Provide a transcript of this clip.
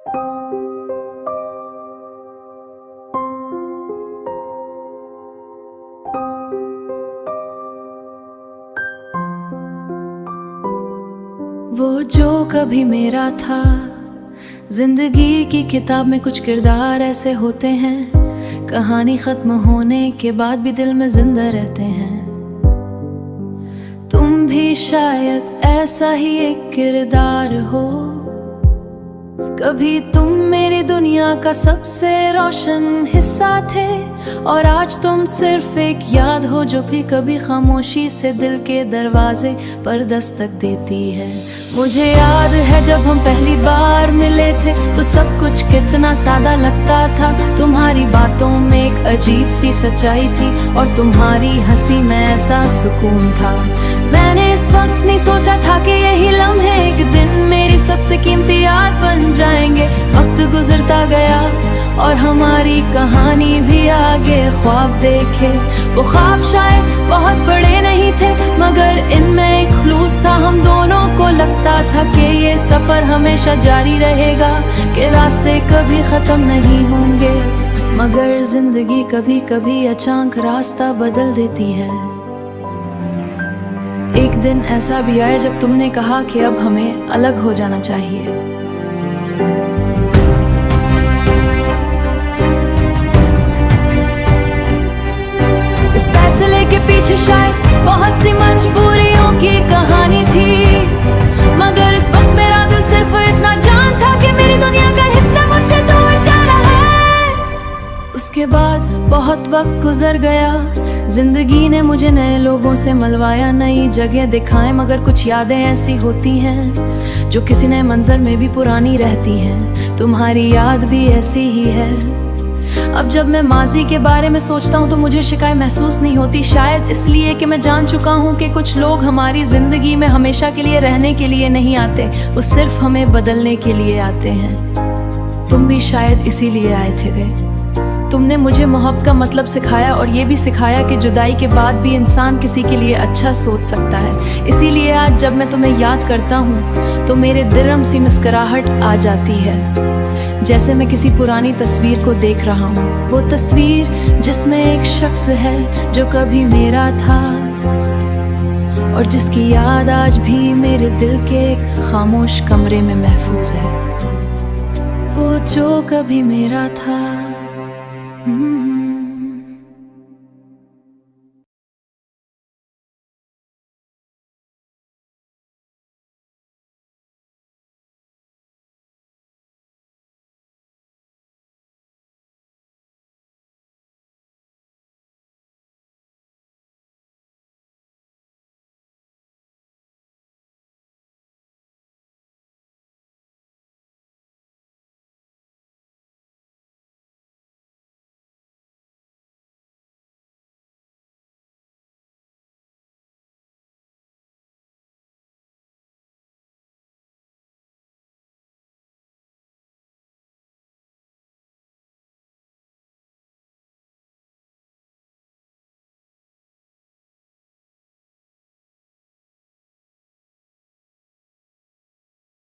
वो जो कभी मेरा था, जिंदगी की किताब में कुछ किरदार ऐसे होते हैं, कहानी खत्म होने के बाद भी दिल में जिंदा रहते हैं। तुम भी शायद ऐसा ही एक किरदार हो, कभी तुम मेरी दुनिया का सबसे रोशन हिस्सा थे, और आज तुम सिर्फ एक याद हो जो भी कभी खामोशी से दिल के दरवाजे पर दस्तक देती है। मुझे याद है जब हम पहली बार मिले थे तो सब कुछ कितना सादा लगता था, तुम्हारी बातों में एक अजीब सी सच्चाई थी और तुम्हारी हंसी में ऐसा सुकून था। मैंने इस वक्त नहीं सोचा था कि यही लम्हे एक दिन मेरी सबसे कीमती याद बन जाएंगे। वक्त गुजरता गया और हमारी कहानी भी आगे ख्वाब देखे। वो ख्वाब शायद बहुत बड़े नहीं थे, मगर इनमें एक खुलूस था। हम दोनों को लगता था कि ये सफर हमेशा जारी रहेगा, कि रास्ते कभी खत्म नहीं होंगे। मगर जिंदगी कभी कभी अचानक रास्ता बदल देती है। एक दिन ऐसा भी आया जब तुमने कहा कि अब हमें अलग हो जाना चाहिए। इस फैसले के पीछे शायद बहुत सी मजबूरियों की कहानी थी, मगर इस वक्त मेरा दिल सिर्फ इतना जानता कि मेरी दुनिया का हिस्सा मुझसे दूर जा रहा है। उसके बाद बहुत वक्त गुजर गया, जिंदगी ने मुझे नए लोगों से मिलवाया, नई जगह दिखाए, मगर कुछ यादें ऐसी होती हैं जो किसी नए मंजर में भी पुरानी रहती हैं। तुम्हारी याद भी ऐसी ही है। अब जब मैं माजी के बारे में सोचता हूँ तो मुझे शिकायत महसूस नहीं होती, शायद इसलिए कि मैं जान चुका हूँ कि कुछ लोग हमारी जिंदगी में हमेशा के लिए रहने के लिए नहीं आते, वो सिर्फ हमें बदलने के लिए आते हैं। तुम भी शायद इसीलिए आए थे। तुमने मुझे मोहब्बत का मतलब सिखाया और ये भी सिखाया कि जुदाई के बाद भी इंसान किसी के लिए अच्छा सोच सकता है। इसीलिए आज जब मैं तुम्हें याद करता हूँ तो मेरे दिल सी मुस्कुराहट आ जाती है, जैसे मैं किसी पुरानी तस्वीर को देख रहा हूँ। वो तस्वीर जिसमें एक शख्स है जो कभी मेरा था और जिसकी याद आज भी मेरे दिल के एक खामोश कमरे में महफूज है। वो जो कभी मेरा था।